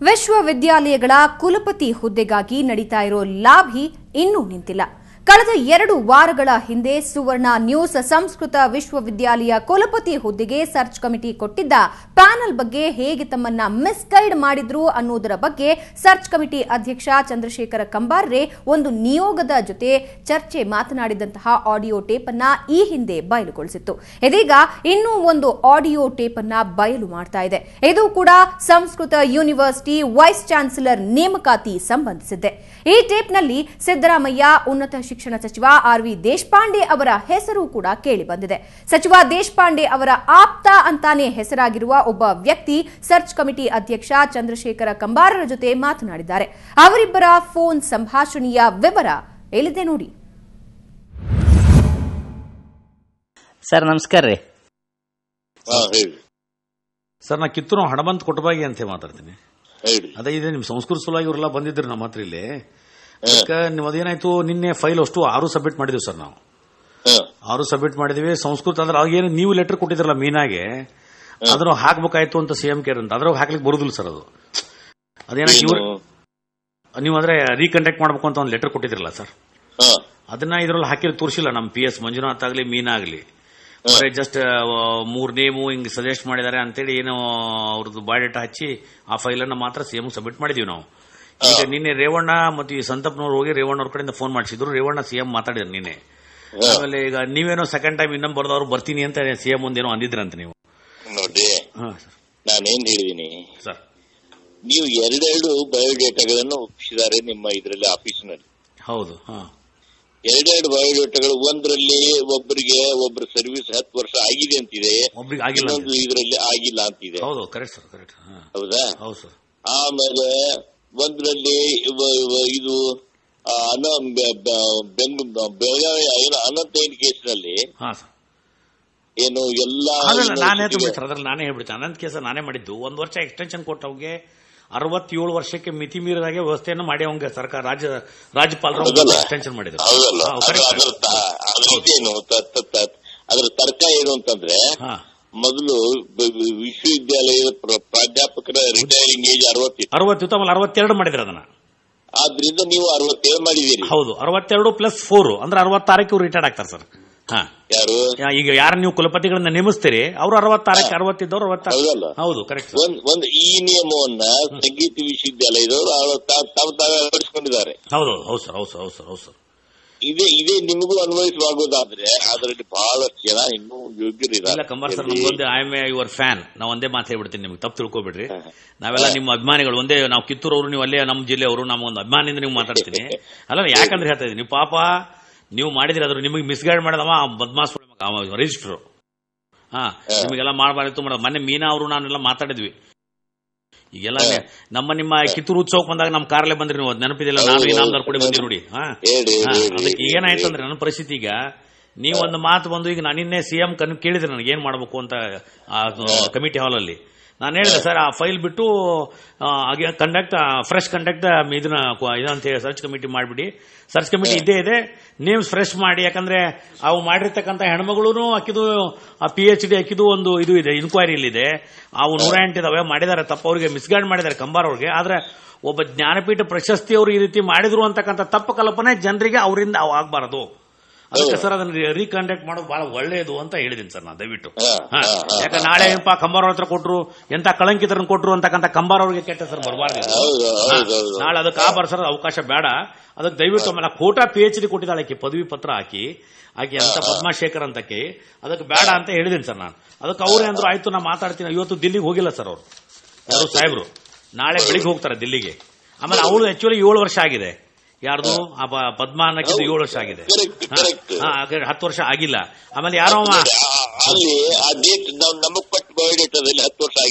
ವಿಶ್ವವಿದ್ಯಾಲಯಗಳ ಕುಲಪತಿ ಹುದ್ದೆಗಾಗಿ ನಡೀತಾ ಇರೋ ಲಾಬಿ ಇನ್ನೂ ನಿಂತಿಲ್ಲ. ಕಳೆದ 2 ವಾರಗಳ ಹಿಂದೆ ಸುವರ್ಣ ನ್ಯೂಸ್ ಸಂಸ್ಕೃತ ವಿಶ್ವವಿದ್ಯಾಲಯ ಕುಲಪತಿ ಹುದ್ದೆಗೆ ಸರ್ಚ್ ಕಮಿಟಿ ಕೊಟ್ಟಿದ್ದ ಪ್ಯಾನೆಲ್ ಬಗ್ಗೆ ಹೇಗೆ ತಮ್ಮನ್ನ ಮಿಸ್ಗೈಡ್ ಮಾಡಿದ್ರು ಅನ್ನೋದರ ಬಗ್ಗೆ ಸರ್ಚ್ ಕಮಿಟಿ ಅಧ್ಯಕ್ಷ ಚಂದ್ರಶೇಖರ ಕಂಬಾರ್ರೆ ಒಂದು ನಿಯೋಗದ ಜೊತೆ ಚರ್ಚೆ ಮಾತನಾಡಿದಂತಹ ಆಡಿಯೋ ಟೇಪ್ ಅನ್ನ ಈ ಹಿಂದೆ ಬಯಲುಗೊಳಿಸಿತ್ತು. ಇದೀಗ ಇನ್ನೂ ಒಂದು ಆಡಿಯೋ ಟೇಪ್ ಅನ್ನ ಬಯಲು ಮಾಡ್ತಾ ಇದೆ. ಇದು ಕೂಡ ಸಂಸ್ಕೃತ ಯೂನಿವರ್ಸಿಟಿ ವೈಸ್ ಚಾನ್ಸಲರ್ ನೇಮಕಾತಿ ಸಂಬಂಧಿಸಿದೆ. ಈ ಟೇಪ್ನಲ್ಲಿ ಸಿದ್ದರಾಮಯ್ಯ, ಉನ್ನತ ಶಿಕ್ಷಣ ಸಚಿವ ಆರ್.ವಿ. ದೇಶಪಾಂಡೆ ಅವರ ಹೆಸರು ಕೂಡ ಕೇಳಿಬಂದಿದೆ. ಸಚಿವ ದೇಶಪಾಂಡೆ ಅವರ ಆಪ್ತ ಅಂತಾನೆ ಹೆಸರಾಗಿರುವ ಒಬ್ಬ ವ್ಯಕ್ತಿ ಸರ್ಚ್ ಕಮಿಟಿ ಅಧ್ಯಕ್ಷ ಚಂದ್ರಶೇಖರ ಕಂಬಾರರ ಜೊತೆ ಮಾತನಾಡಿದ್ದಾರೆ. ಅವರಿಬ್ಬರ ಫೋನ್ ಸಂಭಾಷಣೆಯ ವಿವರ ಎಲ್ಲಿದೆ ನೋಡಿ. ಸರ್ ನಮಸ್ಕಾರ ರೀ. ಸರ್ ನಾ ಕಿತ್ತೂರು ಹಣಮಂತ ಕೊಟ್ಟಬಾಗಿ ಅಂತ ಮಾತಾಡ್ತೀನಿ. ಅದೇ ಇದೆ ನಿಮ್ ಸಂಸ್ಕೃತ ಸಲುವಾಗಿ ಇವರೆಲ್ಲ ಬಂದಿದ್ರು ನಮ್ಮ ಹತ್ರ ಇಲ್ಲಿ. ನಿಮ್ಮದೇನಾಯ್ತು, ನಿನ್ನೆ ಫೈಲ್ ಅಷ್ಟು 6 ಸಬ್ಮಿಟ್ ಮಾಡಿದ್ವಿ ಸರ್. ನಾವು 6 ಸಬ್ಮಿಟ್ ಮಾಡಿದ್ವಿ. ಸಂಸ್ಕೃತ ಅಂದ್ರೆ ಅವಾಗೇನು ನೀವು ಲೆಟರ್ ಕೊಟ್ಟಿದ್ರಲ್ಲ ಮೀನಾಗೆ, ಅದನ್ನು ಹಾಕ್ಬೇಕಾಯ್ತು ಅಂತ ಸಿಎಂ ಕೇರ್ ಅಂತ, ಅದ್ರಾಗ ಹಾಕ್ಲಿಕ್ಕೆ ಬರುದಿಲ್ಲ ಸರ್. ಅದು ಅದೇನಾಗಿ ಇವ್ರು ನೀವು ಅಂದ್ರೆ ರೀಕಂಡಕ್ಟ್ ಮಾಡ್ಬೇಕು ಅಂತ ಒಂದು ಲೆಟರ್ ಕೊಟ್ಟಿದ್ರಲ್ಲ ಸರ್, ಅದನ್ನ ಇದ್ರಲ್ಲಿ ಹಾಕಿ ತೋರಿಸಿಲ್ಲ. ನಮ್ಮ PS ಮಂಜುನಾಥ್ ಆಗ್ಲಿ ಮೀನಾ ಆಗ್ಲಿ, ಜಸ್ಟ್ 3 ನೇಮು ಹಿಂಗ್ ಸಜೆಸ್ಟ್ ಮಾಡಿದ್ದಾರೆ ಅಂತೇಳಿ ಏನೋ ಅವ್ರದ್ದು ಬಯೋಡೇಟಾ ಹಚ್ಚಿ ಆ ಫೈಲ್ ಅನ್ನ ಮಾತ್ರ ಸಿಎಂ ಸಬ್ಮಿಟ್ ಮಾಡಿದೀವಿ ನಾವು. ಈಗ ನಿನ್ನೆ ರೇವಣ್ಣ ಮತ್ತು ಈ ಸಂತಪ್ನವ್ರು ಹೋಗಿ ರೇವಣ್ಣ ಅವ್ರ ಕಡೆಯಿಂದ ಫೋನ್ ಮಾಡಿಸಿದ್ರು. ರೇವಣ್ಣ ಸಿಎಂ ಮಾತಾಡಿದ್ರು ನಿನ್ನೆ. ಆಮೇಲೆ ಈಗ ನೀವೇನೋ ಸೆಕೆಂಡ್ ಟೈಮ್ ಇನ್ನೊಂದು ಬರ್ದವ್ರು ಬರ್ತೀನಿ ಅಂತ ಸಿಎಂ ಮುಂದೇನೋ ಅಂದಿದ್ರಂತ ನೀವು. ನೋಡಿ, ನಾನೇನ್ ಹೇಳಿದೀನಿ ಸರ್, ನೀವು 2 ಬಯೋಡೇಟಾಗಳನ್ನು ಒಪ್ಪಿಸಿದ್ದಾರೆ ನಿಮ್ಮ ಇದರಲ್ಲಿ ಆಫೀಸಿನಲ್ಲಿ. ಹೌದು, 2 ಬಯೋಡೇಟಾಗಳು. ಒಂದರಲ್ಲಿ ಒಬ್ಬರ ಸರ್ವಿಸ್ 10 ವರ್ಷ ಆಗಿದೆ ಅಂತಿದೆ, ಒಬ್ರಿಗೆ ಆಗಿಲ್ಲ, ಇದರಲ್ಲಿ ಆಗಿಲ್ಲ ಅಂತಿದೆ. ಹೌದು, ಕರೆಕ್ಟ್ ಸರ್, ಕರೆಕ್ಟ್. ಹೌದಾ? ಹೌದು ಸರ್. ಆಮೇಲೆ ಒಂದರಲ್ಲಿ ಇದು ಬೆಳಗಾವಿ ಅನಂತ ಕೇಸ್ನಲ್ಲಿ ಏನು ಎಲ್ಲ ನಾನೇ ಹೇಳ್ಬಿಡ್ತೇನೆ. ಅನಂತ ಕೇಸ ನಾನೇ ಮಾಡಿದ್ದು. 1 ವರ್ಷ ಎಕ್ಸ್ಟೆನ್ಷನ್ ಕೊಟ್ಟು ಅವ್ಗೆ 67 ವರ್ಷಕ್ಕೆ ಮಿತಿ ಮೀರಿದಾಗೆ ವ್ಯವಸ್ಥೆಯನ್ನು ಮಾಡಿ ಅವಂಗೆ ಸರ್ಕಾರ ರಾಜ್ಯಪಾಲರು ಎಕ್ಸ್ಟೆನ್ಷನ್ ಮಾಡಿದ್ರು. ಅದರ ತರ್ಕ ಏನು ಅಂತಂದ್ರೆ, ಮೊದಲು ವಿಶ್ವವಿದ್ಯಾಲಯದ ಪ್ರಾಧ್ಯಾಪಕರ ರಿಟೈರಿಂಗ್ ಏಜ್ 60 ಆಮೇಲೆ 62 ಮಾಡಿದ್ರೆ ಅದನ್ನ. ಆದ್ರಿಂದ ನೀವು 67 ಮಾಡಿದೀರಿ. ಹೌದು, 62 ಪ್ಲಸ್ 4 ಅಂದ್ರೆ 66ಕ್ಕೆ ಇವ್ರು ರಿಟೈರ್ಡ್ ಆಗ್ತಾರೆ ಸರ್. ಯಾರು ಈಗ ಯಾರು ನೀವು ಕುಲಪತಿಗಳನ್ನ ನೇಮಿಸ್ತೀರಿ ಅವರು 66ಕ್ಕೆ 60 ಇದ್ದವರು 66. ಹೌದು, ಕರೆಕ್ಟ್. ಒಂದು ಈ ನಿಯಮವನ್ನ ಸಂಗೀತ ವಿಶ್ವವಿದ್ಯಾಲಯದವರು ತಾವೇ ಅಳವಡಿಸಿಕೊಂಡಿದ್ದಾರೆ. ಹೌದು, ಹೌದು ಸರ್, ಹೌದು ಸರ್, ಹೌದು ಸರ್, ಹೌದು ಸರ್. ಇದೇ ನಿಮಗೂ ಅನ್ವಯಿಸವಾಗೋದಾದ್ರೆ ಅದರಲ್ಲಿ ಬಹಳಷ್ಟು ಜನ ಇನ್ನೂ ಯೋಗ್ಯರಿಲ್ಲ. ಕಂಬಾರ್ ಸರ್, ನಮ್ಗೊಂದೇ ಐ ಆಮ್ ಯುವರ್ ಫ್ಯಾನ್. ನಾವು ಒಂದೇ ಮಾತು ಹೇಳ್ಬಿಡ್ತೀನಿ, ನಿಮ್ಗೆ ತಪ್ಪು ತಿಳ್ಕೊಬೇಡ್ರಿ. ನಾವೆಲ್ಲ ನಿಮ್ಮ ಅಭಿಮಾನಿಗಳು. ಒಂದೇ ನಾವು ಕಿತ್ತೂರವರು, ನೀವು ಅಲ್ಲೇ ನಮ್ಮ ಜಿಲ್ಲೆಯವರು. ನಮ್ಮ ಒಂದು ಅಭಿಮಾನಿಯಿಂದ ನೀವು ಮಾತಾಡ್ತೀನಿ ಅಲ್ಲ, ಯಾಕಂದ್ರೆ ಹೇಳ್ತಾ ಇದ್ದೀನಿ, ನೀವು ಪಾಪ ನೀವು ಮಾಡಿದ್ರಿ, ಅದ್ರ ನಿಮಗೆ ಮಿಸ್ಗೈಡ್ ಮಾಡಿದವ ಬದ್ಮಾಸ್ ರಿಜಿಸ್ಟರ್. ನಿಮಗೆಲ್ಲ ಮಾಡಬಾರ್ದು ಮಾಡೋದು. ಮೊನ್ನೆ ಮೀನಾ ಅವರು ನಾನೆಲ್ಲ ಮಾತಾಡಿದ್ವಿ. ಈಗೆಲ್ಲ ನಿಮ್ಮ ಕಿತ್ತೂರು ಉತ್ಸವಕ್ಕೆ ಬಂದಾಗ ನಮ್ಮ ಕಾರಲ್ಲೇ ಬಂದ್ರಿ ನೀವು, ನೆನಪಿದಿಲ್ಲ? ನಾನು ಇನಾಮದಾರ್ ಕೂಡ ಬಂದಿವಿ ನೋಡಿ. ಅದಕ್ಕೆ ಏನಾಯ್ತು ಅಂದ್ರೆ ನನ್ನ ಪರಿಸ್ಥಿತಿ ಈಗ, ನೀವು ಒಂದು ಮಾತು ಬಂದು ಈಗ ನಾನು ನಿನ್ನೆ ಸಿಎಂ ಕೇಳಿದ್ರೆ ನನಗೆ ಏನ್ ಮಾಡಬೇಕು ಅಂತ ಕಮಿಟಿ ಹಾಲ್ ಅಲ್ಲಿ. ನಾನು ಹೇಳಿದೆ ಸರ್, ಆ ಫೈಲ್ ಬಿಟ್ಟು ಫ್ರೆಶ್ ಕಂಡಕ್ಟ್ ಇದಂತ ಹೇಳಿ ಸರ್ಚ್ ಕಮಿಟಿ ಮಾಡಿಬಿಡಿ. ಸರ್ಚ್ ಕಮಿಟಿ ಇದ್ದೇ ಇದೆ, ನೇಮ್ಸ್ ಫ್ರೆಶ್ ಮಾಡಿ. ಯಾಕಂದ್ರೆ ಅವು ಮಾಡಿರ್ತಕ್ಕಂಥ ಹೆಣ್ಮಗಳು ಅಕ್ಕಿದು PhD ಅಕ್ಕಿದು ಒಂದು ಇದು ಇದೆ, ಇನ್ಕ್ವೈರಿ ಇದೆ. ಅವು 108 ಇದಾವೆ. ಮಾಡಿದ್ದಾರೆ ತಪ್ಪು, ಅವರಿಗೆ ಮಿಸ್ಗೈಡ್ ಮಾಡಿದ್ದಾರೆ ಕಂಬಾರ್ ಅವ್ರಿಗೆ. ಆದ್ರೆ ಒಬ್ಬ ಜ್ಞಾನಪೀಠ ಪ್ರಶಸ್ತಿಯವರು ಈ ರೀತಿ ಮಾಡಿದ್ರು ಅಂತಕ್ಕಂಥ ತಪ್ಪು ಕಲ್ಪನೆ ಜನರಿಗೆ ಅವರಿಂದ ಆಗಬಾರದು. ಅದಕ್ಕೆ ಸರ್ ಅದನ್ನ ರೀಕಂಡಕ್ಟ್ ಮಾಡೋದು ಬಹಳ ಒಳ್ಳೆಯದು ಅಂತ ಹೇಳಿದೀನಿ ಸರ್ ನಾನು, ದಯವಿಟ್ಟು. ಯಾಕಂದ್ರೆ ನಾಳೆ ಏನಪ್ಪಾ ಕಂಬಾರ್ ಅವ್ರ ಹತ್ರ ಕೊಟ್ರು, ಎಂತ ಕಳಂಕಿತರನ್ನು ಕೊಟ್ರು ಅಂತಕ್ಕಂಥ ಕಂಬಾರ್ ಅವ್ರಿಗೆ ಕೆಟ್ಟ ಸರ್ ಬರಬಾರ್ದು. ನಾಳೆ ಅದಕ್ಕೆ ಸರ್ ಅವಕಾಶ ಬೇಡ. ಅದಕ್ಕೆ ದಯವಿಟ್ಟು ಆಮೇಲೆ ಕೋಟಾ PhD ಕೊಟ್ಟಿದ್ದಾಳೆ ಆಕೆ, ಪದವಿ ಪತ್ರ ಆಕಿ ಅಂತ ಪದ್ಮಾಶೇಖರ್ ಅಂತಕ್ಕೆ, ಅದಕ್ಕೆ ಬೇಡ ಅಂತ ಹೇಳಿದೀನಿ ಸರ್ ನಾನು. ಅದಕ್ಕೆ ಅವರೇ ಅಂದ್ರು ಆಯ್ತು ನಾ ಮಾತಾಡ್ತೀನಿ. ಇವತ್ತು ದಿಲ್ಲಿಗೆ ಹೋಗಿಲ್ಲ ಸರ್ ಅವರು, ಯಾರು ಸಾಹೇಬ್ರು. ನಾಳೆ ಬೆಳಿಗ್ಗೆ ಹೋಗ್ತಾರೆ ದಿಲ್ಲಿಗೆ. ಆಮೇಲೆ ಅವಳು ಆಕ್ಚುಲಿ 7 ವರ್ಷ ಆಗಿದೆ. ಯಾರ್ದು ಪದ್ಮ ಅನ್ನಕ್ಕಿದ್ದು 7 ವರ್ಷ ಆಗಿದೆ, 10 ವರ್ಷ ಆಗಿಲ್ಲ. ಆಮೇಲೆ ಯಾರೋ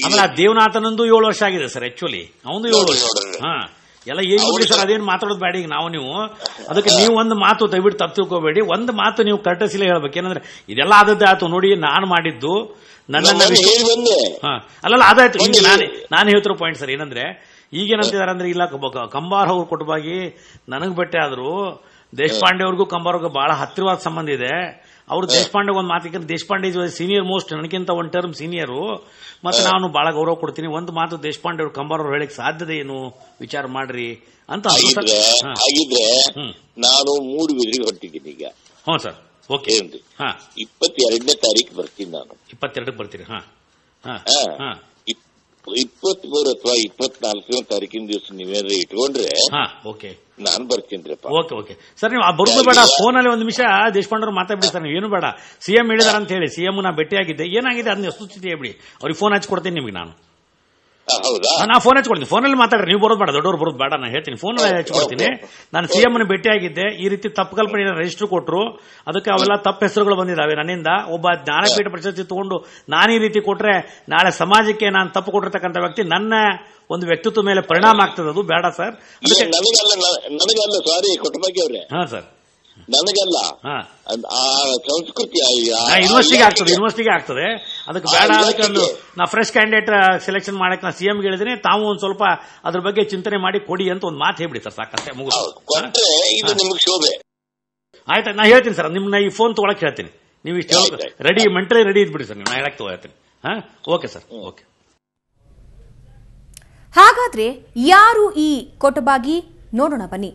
ಆಮೇಲೆ ದೇವನಾಥನಂದು 7 ವರ್ಷ ಆಗಿದೆ ಸರ್. ಆಕ್ಚುಲಿ ಅವನು 7 ವರ್ಷ. ಎಲ್ಲ ಈಗ ನೋಡಿ ಸರ್, ಅದೇನು ಮಾತಾಡೋದು ಬೇಡ ಈಗ ನಾವು. ಅದಕ್ಕೆ ನೀವು ಒಂದು ಮಾತು ದಯವಿಟ್ಟು ತಪ್ಪು ತಿಳ್ಕೋಬೇಡಿ. ಒಂದು ಮಾತು ನೀವು ಕರ್ಟಸಿಲೇ ಹೇಳ್ಬೇಕು. ಏನಂದ್ರೆ ಇದೆಲ್ಲ ಆದದ್ದೇ ಆಯ್ತು ನೋಡಿ, ನಾನು ಮಾಡಿದ್ದು ನನ್ನನ್ನ ಅಲ್ಲಲ್ಲ ಅದಾಯ್ತು. ಹಿಂಗೆ ನಾನು ಹೇಳ್ತಿರೋ ಪಾಯಿಂಟ್ ಸರ್ ಏನಂದ್ರೆ, ಈಗೇನಂತಿದ್ದಾರೆ ಅಂದ್ರೆ, ಇಲ್ಲ ಕಂಬಾರ್ ಅವ್ರು ಕೊಟ್ಟಬಾಗಿ ನನಗ್ ಭೇಟಿ ಆದ್ರು. ದೇಶಪಾಂಡೆ ಅವ್ರಿಗೂ ಕಂಬಾರ್ ಅವ್ರಿಗೂ ಬಹಳ ಹತ್ತಿರವಾದ ಸಂಬಂಧ ಇದೆ. ಅವ್ರು ದೇಶಪಾಂಡೆ ಒಂದು ಮಾತು, ದೇಶಪಾಂಡೆ ಸೀನಿಯರ್ ಮೋಸ್ಟ್, ನನಗಿಂತ ಒಂದು ಟರ್ಮ್ ಸೀನಿಯರು, ಮತ್ತೆ ನಾನು ಬಹಳ ಗೌರವ ಕೊಡ್ತೀನಿ. ಒಂದು ಮಾತು ದೇಶಪಾಂಡೆ ಅವರು ಕಂಬಾರ್ ಅವ್ರು ಹೇಳಕ್ ಸಾಧ್ಯತೆ ಏನು, ವಿಚಾರ ಮಾಡ್ರಿ ಅಂತ. ಹಾಗಿದ್ರೆ ನಾನು ಮೂಡುಬಿದ್ರಿಗೆ ಹೊರಟಿದ್ದೀನಿ ಈಗ. ಹ್ಞೂ ಸರ್, ಓಕೆ. 22ನೇ ತಾರೀಕು ಬರ್ತೀನಿ ನಾನು. 22ಕ್ಕೆ ಬರ್ತೀರಿ? 23 ಅಥವಾ 24ನೇ ತಾರೀಕಿನ ದಿವಸ ನೀವೇನಾರ ಇಟ್ಕೊಂಡ್ರೆ ಓಕೆ ನಾನು ಬರ್ತೀನಿ. ಓಕೆ ಸರ್, ನೀವು ಬರೋದು ಬೇಡ, ಫೋನಲ್ಲಿ ಒಂದು ನಿಮಿಷ ದೇಶಪಾಂಡೆ ಅವ್ರು ಮಾತಾಡ್ಬಿಡಿ ಸರ್, ನೀವು ಏನು ಬೇಡ. ಸಿಎಂ ಹೇಳಿದಾರ ಅಂತ ಹೇಳಿ, ಸಿಎಂ ನಾ ಭೇಟಿಯಾಗಿದ್ದೆ, ಏನಾಗಿದೆ ಅದನ್ನ ವಸ್ತುಸ್ಥಿತಿ ಹೇಳ್ಬಿಡಿ, ಅವ್ರಿಗೆ ಫೋನ್ ಹಚ್ಕೊಡ್ತೀನಿ ನಿಮಗೆ ನಾನು. ಹೌದಾ? ನಾ ಫೋನ್ ಹಚ್ಕೊಡ್ತೀನಿ, ಫೋನಲ್ಲಿ ಮಾತಾಡ್ರಿ, ನೀವು ಬರೋದು ಬೇಡ, ದೊಡ್ಡವ್ರು ಬರೋದು ಬೇಡ, ನಾನು ಹೇಳ್ತೀನಿ, ಫೋನ್ ಹಚ್ಕೊಡ್ತೀನಿ. ನಾನು ಸಿಎಂ ಭೇಟಿಯಾಗಿದ್ದೆ, ಈ ರೀತಿ ತಪ್ಪು ಕಲ್ಪನೆ ರಿಜಿಸ್ಟರ್ ಕೊಟ್ಟರು, ಅದಕ್ಕೆ ಅವೆಲ್ಲ ತಪ್ಪು ಹೆಸರುಗಳು ಬಂದಿದ್ದಾವೆ ನನ್ನಿಂದ. ಒಬ್ಬ ಜ್ಞಾನಪೀಠ ಪ್ರಶಸ್ತಿ ತಗೊಂಡು ನಾನು ಈ ರೀತಿ ಕೊಟ್ರೆ ನಾಳೆ ಸಮಾಜಕ್ಕೆ ನಾನು ತಪ್ಪು ಕೊಟ್ಟಿರ್ತಕ್ಕಂಥ ವ್ಯಕ್ತಿ, ನನ್ನ ಒಂದು ವ್ಯಕ್ತಿತ್ವ ಮೇಲೆ ಪರಿಣಾಮ ಆಗ್ತದೆ, ಅದು ಬೇಡ ಸರ್. ನನಗಲ್ಲ, ಸಾರಿ ಕೊಟ್ಟಬಾಗಿ ಅವ್ರೆ. ಸರ್ ನನಗಲ್ಲ, ಸಂಸ್ಕೃತಿ ಯೂನಿವರ್ಸಿಟಿಗೆ ಆಗ್ತದೆ, ಅದಕ್ಕೆ ಬೇಡ. ಅದಕ್ಕೆ ನಾ ಫ್ರೆಶ್ ಕ್ಯಾಂಡಿಡೇಟ್ ಸೆಲೆಕ್ಷನ್ ಮಾಡಕ್ ನಾ ಸಿಎಂ ಹೇಳಿದ್ರೆ, ತಾವು ಒಂದ್ ಸ್ವಲ್ಪ ಅದ್ರ ಬಗ್ಗೆ ಚಿಂತನೆ ಮಾಡಿ ಕೊಡಿ ಅಂತ ಒಂದು ಮಾತು ಹೇಳ್ಬಿಡಿ ಸರ್, ಸಾಕಷ್ಟೇ, ಮುಗಿದು ಶೋಭೆ. ಆಯ್ತಾ, ನಾ ಹೇಳ್ತೀನಿ ಸರ್, ನಿಮ್ನ ಈ ಫೋನ್ ತಗೊಳಕ್ ಹೇಳ್ತೀನಿ, ನೀವು ಇಷ್ಟು ರೆಡಿ, ಮೆಂಟಲಿ ರೆಡಿ ಇದ್ಬಿಡಿ ಸರ್, ನಾ ಹೇಳಕ್ ತಗೋತೀನಿ. Okay sir, okay. ಹಾಗಾದ್ರೆ ಯಾರು ಈ ಕೊಟಬಾಗಿ, ನೋಡೋಣ ಬನ್ನಿ.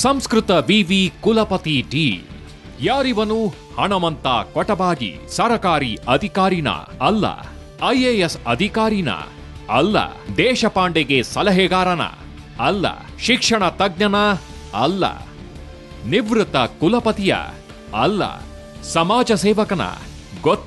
ಸಂಸ್ಕೃತ ವಿವಿ ಕುಲಪತಿ ಡಿ. ಯಾರಿವನು? ಹಣಮಂತ ಕೊಟಬಾಗಿ. ಸರಕಾರಿ ಅಧಿಕಾರಿನ ಅಲ್ಲ, IAS ಅಧಿಕಾರಿನ ಅಲ್ಲ, ದೇಶಪಾಂಡೆಗೆ ಸಲಹೆಗಾರನ ಅಲ್ಲ, ಶಿಕ್ಷಣ ತಜ್ಞನ ಅಲ್ಲ, ನಿವೃತ್ತ ಕುಲಪತಿಯ ಅಲ್ಲ, ಸಮಾಜ ಸೇವಕನ ಗೊತ್ತಿಲ್ಲ.